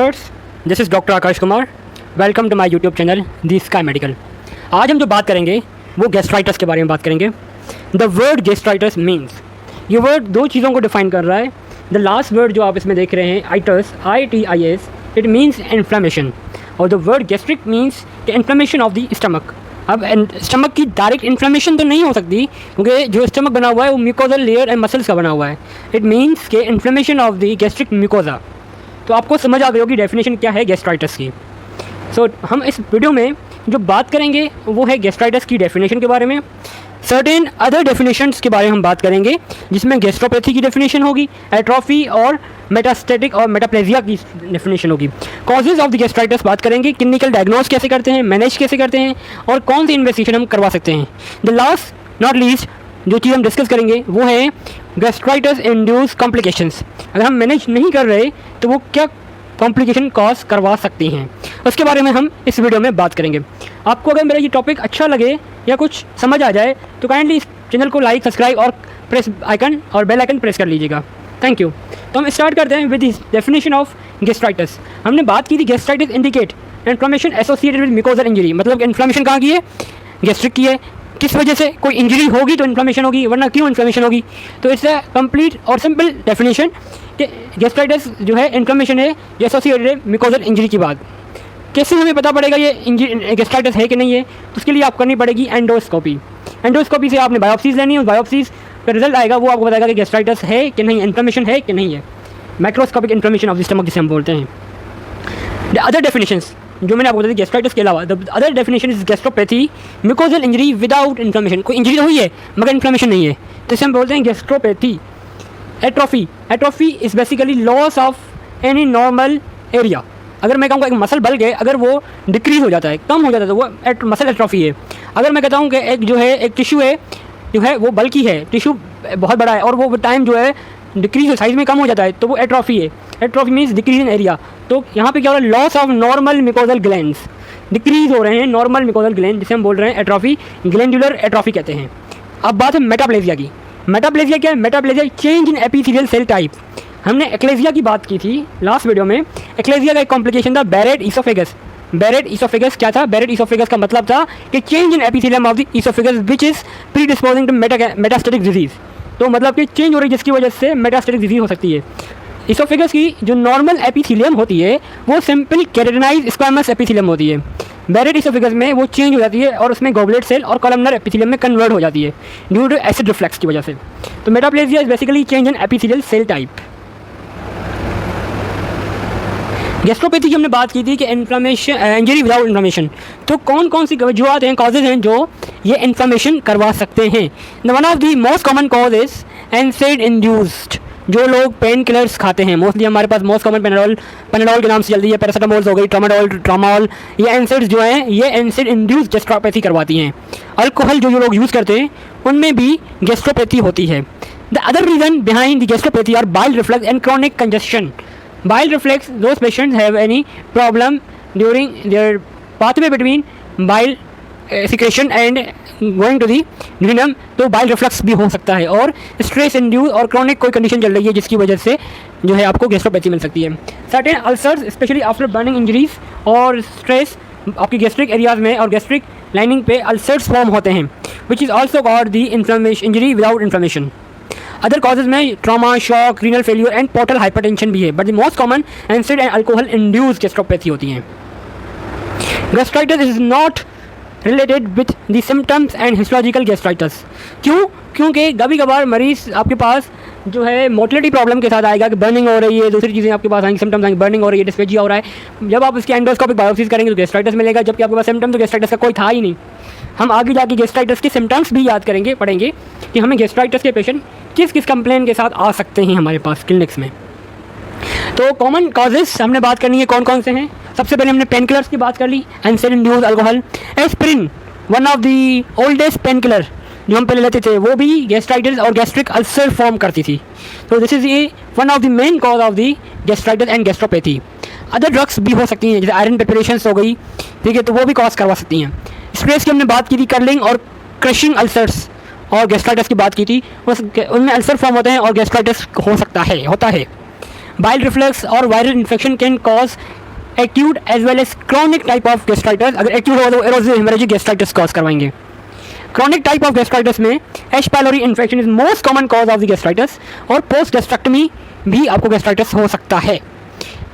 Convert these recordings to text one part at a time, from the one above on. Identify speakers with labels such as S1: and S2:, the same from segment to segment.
S1: Viewers, this is doctor Akash Kumar. Welcome to my YouTube channel the sky medical. आज हम जो बात करेंगे वो गैस्ट्राइटिस के बारे में बात करेंगे। द वर्ड गैस्ट्राइटिस मीन्स, ये वर्ड दो चीज़ों को डिफाइन कर रहा है। द लास्ट वर्ड जो आप इसमें देख रहे हैं आइटस, ITIS, इट मीन्स इन्फ्लेमेशन, और the word gastric means the inflammation of the stomach. अब स्टमक की डायरेक्ट इन्फ्लेमेशन तो नहीं हो सकती, क्योंकि जो स्टमक बना हुआ है वो म्यूकोजल लेयर एंड मसल्स का बना हुआ है। इट मीन्स के inflammation of the gastric mucosa. तो आपको समझ आ गई होगी डेफिनेशन क्या है गैस्ट्राइटिस की। हम इस वीडियो में जो बात करेंगे वो है गैस्ट्राइटिस की डेफिनेशन के बारे में। सर्टेन अदर डेफिनेशंस के बारे में हम बात करेंगे, जिसमें गैस्ट्रोपैथी की डेफिनेशन होगी, एट्रोफी और मेटास्टेटिक और मेटाप्लेजिया की डेफिनेशन होगी। कॉजेज़ ऑफ द गैस्ट्राइटिस बात करेंगे, क्लिनिकल डायग्नोस कैसे करते हैं, मैनेज कैसे करते हैं, और कौन सी इन्वेस्टिगेशन हम करवा सकते हैं। द लास्ट नॉट लीस्ट जो चीज़ हम डिस्कस करेंगे वो है गैस्ट्राइटिस इंड्यूस कॉम्प्लिकेशंस। अगर हम मैनेज नहीं कर रहे तो वो क्या कॉम्प्लिकेशन कॉज करवा सकती हैं, उसके बारे में हम इस वीडियो में बात करेंगे। आपको अगर मेरा ये टॉपिक अच्छा लगे या कुछ समझ आ जाए तो काइंडली इस चैनल को लाइक, सब्सक्राइब और प्रेस आइकन और बेल आइकन प्रेस कर लीजिएगा। Thank you. तो हम स्टार्ट करते हैं with this definition of gastritis. हमने बात की थी gastritis indicate inflammation associated with mucosal injury, मतलब इन्फ्लेमेशन कहाँ की है, गैस्ट्रिक की है। किस वजह से कोई इंजरी होगी तो इन्फ्लेमेशन होगी, वरना क्यों इन्फ्लेमेशन होगी। तो इट्स अ कंप्लीट और सिंपल डेफिनेशन कि गैस्ट्राइटिस जो है इन्फ्लेमेशन है एसोसिएटेड है म्यूकोजल इंजरी के बाद। कैसे हमें पता पड़ेगा ये इंजरी गैस्ट्राइटिस है कि नहीं है, तो उसके लिए आप करनी पड़ेगी एंडोस्कोपी। एंडोस्कोपी से आपने बायोप्सीज लेनी है, उस बायोप्सीज का रिजल्ट आएगा, वो आपको बताएगा कि गैस्ट्राइटिस है कि नहीं, इन्फ्लेमेशन है कि नहीं है। Microscopic inflammation of the stomach जिसे हम बोलते हैं। द अदर डेफिनेशंस जो मैंने आपको बताई गैस्ट्राइटिस के अलावा, the other definition is gastropathy mucosal injury without inflammation. कोई इंजरी तो हुई है मगर इन्फ्लेमेशन नहीं है, तो इसे हम बोलते हैं gastropathy. Atrophy, atrophy is basically loss of any normal area. अगर मैं कहूँगा एक मसल बल्क है, अगर वो डिक्रीज हो जाता है, कम हो जाता है, तो वो मसल एट्रोफी है। अगर मैं कहता हूँ कि एक जो है एक टिश्यू है जो है वो बल्की है, टिश्यू बहुत बड़ा है और वो टाइम जो है डिक्रीज साइज में कम हो जाता है, तो वो एट्रोफी है। Atrophy means decrease in area. तो यहाँ पे क्या हो रहा है, loss of normal mucosal glands, decrease हो रहे हैं नॉर्मल म्यूकोजल ग्लैंड, जिसे हम बोल रहे हैं एट्रोफी, ग्लैंडुलर एट्रोफी कहते हैं। अब बात है मेटाप्लेजिया की। मेटाप्लेजिया क्या है, metaplasia change in epithelial cell type. हमने एक्लेजिया की बात की थी लास्ट वीडियो में। एक्लेजिया का एक कॉम्प्लिकेशन था बैरेट ईसोफेगस। बैरेट ईसोफेगस क्या था, बैरेट ईसोफेगस का मतलब था कि change in epithelium of the oesophagus which is predisposing to metastatic disease. तो मतलब कि चेंज हो रही है जिसकी वजह से मेटास्टेटिक डिजीज हो सकती है। ईसोफेगस की जो नॉर्मल एपिथेलियम होती है वो सिंपल केराटिनाइज स्क्वामस एपिथेलियम होती है। बैरेट ईसोफेगस में वो चेंज हो जाती है और उसमें गॉबलेट सेल और कॉलमनर एपिथेलियम में कन्वर्ट हो जाती है ड्यू टू एसिड रिफ्लेक्स की वजह से। तो metaplasia is basically change in epithelial cell type. Gastropathy की हमने बात की थी कि इन्फ्लेमेशन, इंजरी विदाउट इन्फ्लेमेशन। तो कौन कौन सी वजूहत हैं, कॉजेज हैं जो ये इन्फ्लेमेशन करवा सकते हैं। One of the most common cause is एनसेड induced. जो लोग पेन किलर्स खाते हैं, मोस्टली हमारे पास मोस्ट कॉमन पेनाडोल के नाम से चलती है, पैरासिटामोल्स हो गई, ट्रामाडोल, ये एनसेड्स जो हैं ये एनसेड इंड्यूस्ड गैस्ट्रोपैथी करवाती हैं। अल्कोहल जो लोग यूज़ करते हैं उनमें भी गैस्ट्रोपैथी होती है। The other reason behind the gastropathy are bile reflex and chronic congestion. Bile reflex, those patients have any problem during their pathway between bile secretion and going to the duodenum, तो bile reflux भी हो सकता है। और stress induce और chronic कोई condition चल रही है जिसकी वजह से जो है आपको गैस्ट्रोपैथी मिल सकती है। Certain ulcers specially after burning injuries और स्ट्रेस आपकी गैस्ट्रिक एरियाज में और गैस्ट्रिक लाइनिंग पे अल्सर्स फॉर्म होते हैं, which is also called the inflammation, injury without inflammation. Other causes में trauma, shock, renal failure and portal hypertension भी है, but the most common acid and alcohol induced gastropathy होती हैं। Gastritis is not related with the symptoms and histological gastritis. क्यों? क्योंकि कभी कभार मरीज आपके पास जो है मोटिलिटी प्रॉब्लम के साथ आएगा कि बर्निंग हो रही है, दूसरी चीज़ें आपके पास आएंगी, सिम्टम्स आएंगे, बर्निंग हो रही है, डिस्पेजिया हो रहा है। जब आप इसकी एंडोस्कोपिक बायोप्सीज करेंगे तो गैस्ट्राइटिस मिलेगा, जबकि आपके पास सिम्टम तो गैस्ट्राइटिस का कोई था ही नहीं। हम आगे जाके गैस्ट्राइटिस के सिम्टम्स भी याद करेंगे, पढ़ेंगे कि हमें गैस्ट्राइटिस के पेशेंट किस किस कंप्लेन के साथ आ सकते हैं हमारे पास क्लिनिक्स में। तो कॉमन कॉजेस हमने बात करनी है, कौन कौन से हैं। सबसे पहले हमने पेन किलर्स की बात कर ली, NSAID induced alcohol. Aspirin, one of the oldest pain killer जो हम पहले लेते थे, वो भी गैस्ट्राइटिस और गैस्ट्रिक अल्सर फॉर्म करती थी। तो this is a one of the main cause of the gastritis and gastropathy. Other drugs भी हो सकती हैं, जैसे आयरन प्रिपरेशंस हो गई, ठीक है, तो वो भी कॉज करवा सकती हैं। स्ट्रेस की हमने बात की थी, कर्लिंग और क्रशिंग अल्सर्स और गैस्ट्राइटिस की बात की थी, उनमें अल्सर फॉर्म होते हैं और गैस्ट्राइटिस हो सकता है, होता है। बाइल रिफ्लक्स और viral infection can cause acute as well as chronic type of gastritis. अगर एक्यूट होगा तो एरोसिव हेमोरेजिक गैस्ट्राइटिस कॉज करवाएंगे। क्रॉनिक टाइप ऑफ गैस्ट्राइटिस में H pylori infection is most common cause of the gastritis और post gastrectomy भी आपको gastritis हो सकता है।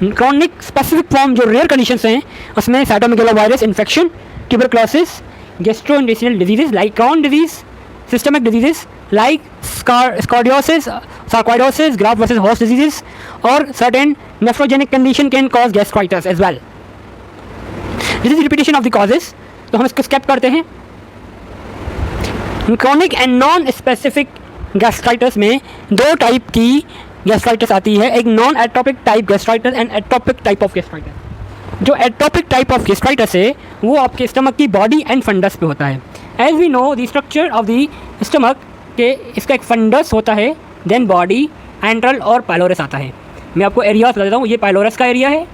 S1: क्रॉनिक स्पेसिफिक फॉर्म जो रेयर कंडीशंस हैं उसमें cytomegalovirus infection, tuberculosis, gastrointestinal diseases like Crohn disease, systemic diseases like स्कॉर्डियोसिस, सार्कोइडोसिस, ग्राफ्ट वर्सेस हॉर्स डिजीजेस और certain nephrogenic condition can cause gastritis as well. This is repetition of the causes, तो हम इसको skip करते हैं। Chronic and non specific gastritis में दो टाइप की गैस्ट्राइटिस आती है, एक non atrophic type gastritis and atrophic type of gastritis. जो एट्रोपिक टाइप ऑफ गैस्ट्राइटिस है वो आपके स्टमक की बॉडी एंड फंडस पे होता है। As we know the structure of the stomach के इसका एक फंडस होता है, देन बॉडी, एंट्रल और पाइलोरस आता है। मैं आपको एरियाज बता देता हूँ, ये पाइलोरस का एरिया है,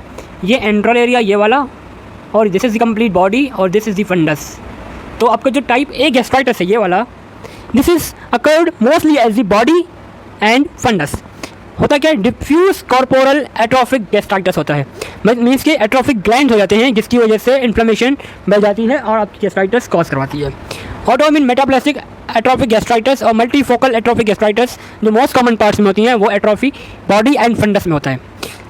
S1: ये एंट्रल एरिया ये वाला, और this is the complete body और दिस इज़ द फंडस। तो आपका जो टाइप ए गैस्ट्राइटिस है ये वाला, this is occurred mostly as the body and fundus. होता क्या है, डिफ्यूज कॉर्पोरल एट्रोफिक गैस्ट्राइटिस होता है, मीन्स के एट्रोफिक ग्लैंड हो जाते हैं जिसकी वजह से इन्फ्लेमेशन बढ़ जाती है और आपकी गैस्ट्राइटिस कॉज करवाती है। ऑटोइम्यून मेटाप्लास्टिक एट्रोफिक गैस्ट्राइटिस और मल्टीफोकल एट्रोफिक गैस्ट्राइटिस जो मोस्ट कॉमन पार्ट्स में होती हैं वो एट्रोफी बॉडी एंड फंडस में होता है।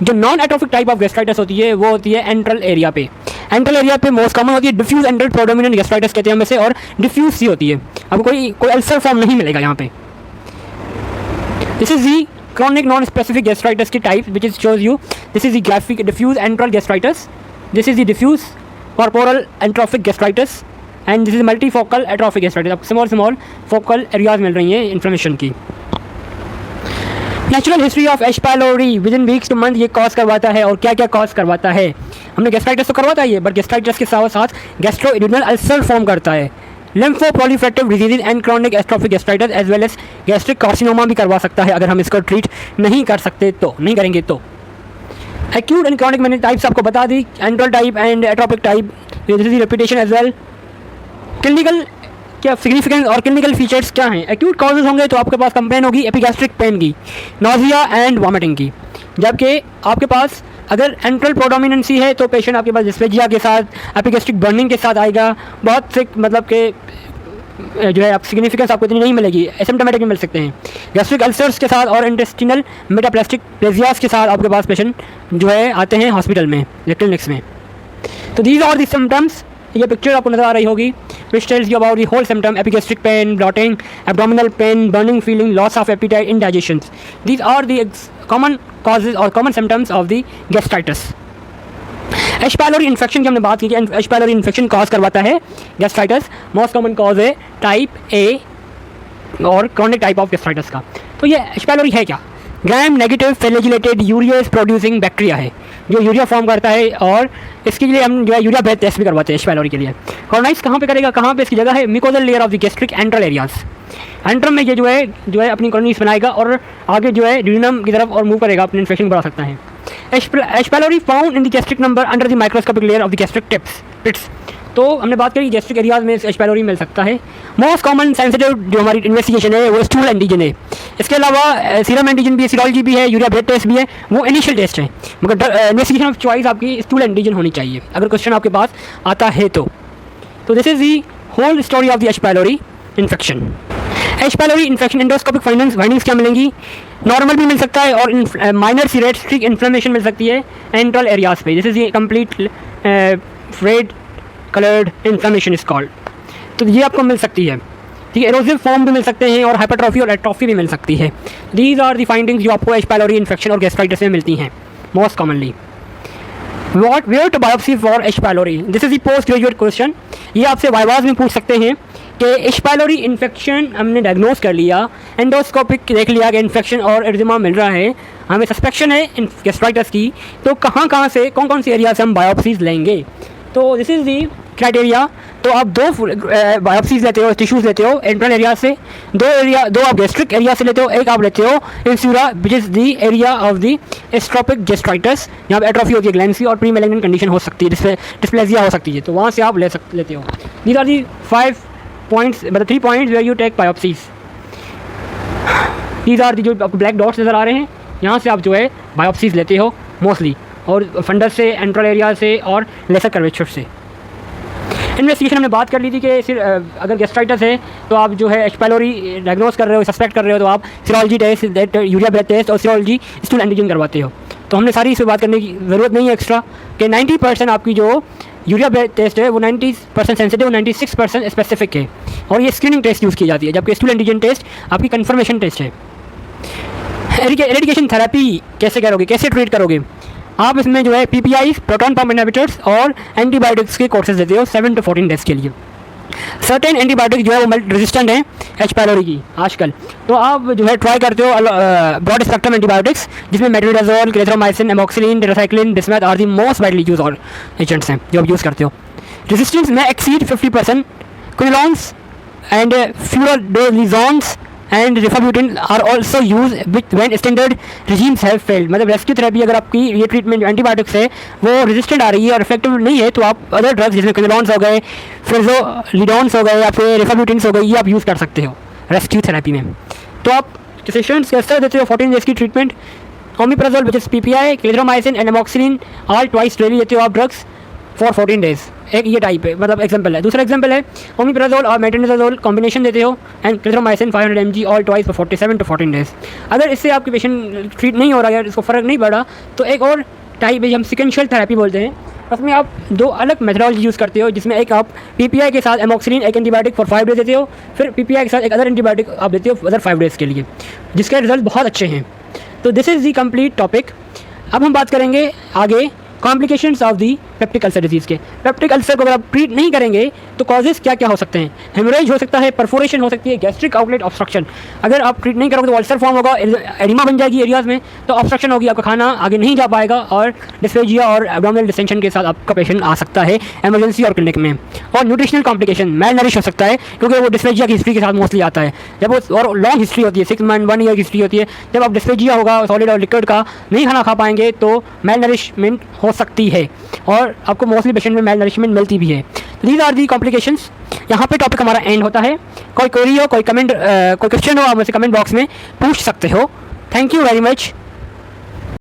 S1: जो non atrophic type of gastritis होती है वो होती है एंट्रल एरिया पे। एंट्रल एरिया पे मोस्ट कॉमन होती है डिफ्यूज एंट्रल प्रोडोमिनेंट गैस्ट्राइटिस कहते हैं हमें से, और डिफ्यूज सी होती है, आपको कोई अल्सर फॉर्म नहीं मिलेगा यहाँ पे। This is the chronic non-specific gastritis की type which is shows you this is the graphic diffuse enteral gastritis, this is the diffuse corporal atrophic gastritis and this is multifocal atrophic gastritis। आपको small focal areas मिल रही हैं inflammation की। Natural history of H pylori with in weeks two month ये cause करवाता है, और क्या क्या कॉज करवाता है, हमने गैस्ट्राइटिस तो करवाता है, बट गैस्ट्राइटिस के साथ साथ गैस्ट्रोइड्यूनल अल्सर फॉर्म करता है, lymphoproliferative disease and chronic atrophic gastritis as well as gastric carcinoma भी करवा सकता है अगर हम इसको ट्रीट नहीं करेंगे तो। एक्यूट एंड क्रॉनिक मैंने टाइप्स आपको बता दी, antral type and atrophic type, this is repetition as well. Clinical क्या सिग्निफिकेंस और क्लिनिकल फीचर्स क्या हैं। एक्यूट कॉजेज होंगे तो आपके पास कंप्लेन होगी एपिगैस्ट्रिक पेन की, नोजिया एंड वॉमिटिंग की, जबकि आपके पास अगर एंट्रल प्रोडोमिनेंसी है तो पेशेंट आपके पास डिस्पेजिया के साथ, एपिगैस्ट्रिक बर्निंग के साथ आएगा। बहुत से मतलब के जो है आप सिग्निफिकेंस आपको इतनी नहीं मिलेगी, एसिम्प्टोमेटिक में मिल सकते हैं। गैस्ट्रिक अल्सर्स के साथ और इंटेस्टिनल मेटाप्लास्टिक प्लेजियास के साथ आपके पास पेशेंट जो है आते हैं हॉस्पिटल में या क्लिनिक्स में। तो दीज आर दी सिम्टम्स, ये पिक्चर आपको नजर आ रही होगी, which tells you about the whole symptom: epigastric pain, bloating, abdominal pain, burning feeling, loss of appetite, indigestions. These are the common causes or common symptoms of the gastritis. H pylori infection की हमने बात की कि H pylori infection cause करवाता है gastritis. Most common cause है type A और chronic type of gastritis का। तो ये एच पायलोरी है क्या? Gram negative flagellated urease producing bacteria है जो यूरिया फॉर्म करता है, और इसके लिए हम जो है यूरिया ब्रेथ टेस्ट भी करवाते हैं एच पायलोरी के लिए। कॉलोनाइज कहाँ पे करेगा, कहाँ पे इसकी जगह है? Mucosal layer of the gastric enteral areas. Antrum में ये जो है अपनी कॉलोनीज बनाएगा और आगे जो है ड्यूनम की तरफ और मूव करेगा, अपने इन्फेक्शन बढ़ा सकता है। H pylori found in the gastric number under the microscopic layer of the gastric pits. तो हमने बात करी गैस्ट्रिक एरियाज में एच पायलोरी मिल सकता है। मोस्ट कॉमन सेंसिटिव जो हमारी इन्वेस्टिगेशन है वो स्टूल एंटीजन है। इसके अलावा सीरम एंटीजन भी है, सीरोलॉजी भी है, यूरिया ब्रेथ टेस्ट भी है, वो इनिशियल टेस्ट है, मगर इन्वेस्टिगेशन ऑफ चॉइस आपकी स्टूल एंटीजन होनी चाहिए अगर क्वेश्चन आपके पास आता है तो। This is the whole story of the H pylori infection. H pylori infection endoscopic findings क्या मिलेंगी? नॉर्मल भी मिल सकता है और माइनर सीरेट्रिक इन्फ्लेमेशन मिल सकती है एंट्रल एरियाज पे। दिस इज ये complete red coloured inflammation is called. तो ये आपको मिल सकती है, ठीक है। एरोसिव फॉर्म भी मिल सकते हैं और हाइपरट्रॉफी और एट्रॉफी भी मिल सकती है। दीज आर दी फाइंडिंग्स जो आपको एच पायलोरी इन्फेक्शन और गैस्ट्राइटिस में मिलती हैं most commonly. Where to biopsy for H pylori, this is the post graduate question. ये आपसे वाइवाज में पूछ सकते हैं कि एच पायलोरी इन्फेक्शन हमने डायग्नोज कर लिया, एंडोस्कोपिक देख लिया कि इन्फेक्शन और एडिमा मिल रहा है, हमें सस्पेक्शन है गैस्ट्राइटिस की, तो कहाँ से कौन सी एरिया से हम बायोप्सीज लेंगे? तो दिस इज़ दी क्राइटेरिया। तो आप दो बायोप्सीज लेते हो, टिश्यूज़ लेते हो एंट्रल एरिया से, दो आप गैस्ट्रिक एरिया से लेते हो, एक आप लेते हो इंस्यूरा which is the area of the atrophic gastritis, यहाँ पर एट्रोफी होती है ग्लैंड की और प्री मैलिग्नेंट कंडीशन हो सकती है, डिस्प्लेजिया हो सकती है, तो वहाँ से आप लेते हो। दीज आर दी 5 पॉइंट्स, मतलब 3 points where you take biopsies. These are the जो आपको ब्लैक डॉट्स नज़र आ रहे हैं, यहाँ से आप जो है बायोप्सीज लेते हो मोस्टली, और फंडस से, एंट्रल एरिया से और लेसर कर्वेचर से। इन्वेस्टिगेशन हमने बात कर ली थी कि अगर गैस्ट्राइटिस है तो आप जो है एच पाइलोरी डायग्नोस कर रहे हो, सस्पेक्ट कर रहे हो, तो आप serology test, urea breath test और सीरोलॉजी स्टूल एंटीजन करवाते हो। तो हमने सारी इस पर बात करने की ज़रूरत नहीं है एक्स्ट्रा, कि 90% आपकी जो यूरिया ब्रेथ टेस्ट है वो 90% सेंसिटिव, 96% स्पेसिफिक है, और ये स्क्रीनिंग टेस्ट यूज़ की जाती है, जबकि स्टूल एंटीजन टेस्ट आपकी कन्फर्मेशन टेस्ट है। एरेडिकेशन थेरेपी कैसे करोगे, कैसे ट्रीट करोगे आप? इसमें जो है PPIs, प्रोटॉन पंप इनहिबिटर्स और एंटीबायोटिक्स के कोर्सेज देते हो 7 to 14 डेज के लिए। सर्टेन एंटीबायोटिक्स जो है वो रेजिस्टेंट हैं एच पाइलोरी की आजकल, तो आप जो है ट्राई करते हो ब्रॉड स्पेक्ट्रम एंटीबायोटिक्स, जिसमें metronidazole, clarithromycin, amoxicillin, tetracycline, bismuth are the most widely use और एजेंट्स हैं जो आप यूज़ करते हो। रेजिस्टेंस में exceed 50%, quinolones and furazolidones and rifabutin are also use when standard regimens have failed. मतलब रेस्क्यू थेरेपी अगर आपकी ये ट्रीटमेंट जो एंटीबायोटिक्स है वो रेजिस्टेंट आ रही है और इफेक्टिव नहीं है, तो आप अदर ड्रग्स जिसमें क्विनोलॉन्स हो गए, फिजोलिडोन्स हो गए या फिर रिफाब्यूटिन्स हो गए, ये आप यूज़ कर सकते हो रेस्क्यू थेरेपी में। तो आप सेशंस कैसे देते हो 14 डेज की treatment. Omeprazole which is PPI, clarithromycin and amoxicillin all twice daily देते हो आप ड्रग्स फॉर 14 डेज। एक ये टाइप है, मतलब एग्जांपल है। दूसरा एग्जांपल है ओमिप्राजोल और मेट्रोनिडाजोल कॉम्बिनेशन देते हो and clarithromycin 500 mg all twice for 47 to 14 days. अगर इससे आपके पेशेंट ट्रीट नहीं हो रहा है, इसको फ़र्क नहीं पड़ा, तो एक और टाइप है हम सिक्वेंशियल थेरेपी बोलते हैं। उसमें आप दो अलग मेथडोलॉजी यूज़ करते हो, जिसमें एक आप PPI के साथ एमोक्सिलिन एक एंटीबायोटिक फॉर 5 डेज देते हो, फिर PPI के साथ एक अदर एंटीबायोटिक आप देते हो अदर 5 डेज़ के लिए, जिसके रिजल्ट बहुत अच्छे हैं। तो this is the complete topic. अब हम बात करेंगे आगे complications of the peptic ulcer disease के। पेप्टिक अल्सर को अगर आप ट्रीट नहीं करेंगे तो कॉजेज़ क्या क्या हो सकते हैं? हेमोरेज हो सकता है, परफोरेशन हो सकती है, गैस्ट्रिक आउटलेट ऑब्स्ट्रक्शन। अगर आप ट्रीट नहीं करोगे तो अल्सर फॉर्म होगा, एडिमा बन जाएगी एरियाज़ में, तो ऑब्स्ट्रक्शन होगी, आपका खाना आगे नहीं जा पाएगा और डिस्फेजिया और एब्डोमिनल डिस्टेंशन के साथ आपका पेशेंट आ सकता है एमरजेंसी और क्लिनिक में। और न्यूट्रिशनल कॉम्प्लिकेशन, मैल नरिश हो सकता है, क्योंकि वो डिस्फेजिया की हिस्ट्री के साथ मोस्टली आता है। जब वो और लॉन्ग हिस्ट्री होती है, 6 month 1 year हिस्ट्री होती है, जब आप डिस्फेजिया होगा सॉलिड और लिक्विड का नहीं खाना खा पाएंगे तो मैल नरिशमेंट हो सकती है, और आपको मोस्टली पेशेंट में मैल नरिशमेंट मिलती भी है। These are the complications. यहाँ पे टॉपिक हमारा एंड होता है। कोई क्वेरी हो, कोई कमेंट, कोई क्वेश्चन हो, आप मुझसे कमेंट बॉक्स में पूछ सकते हो। Thank you very much.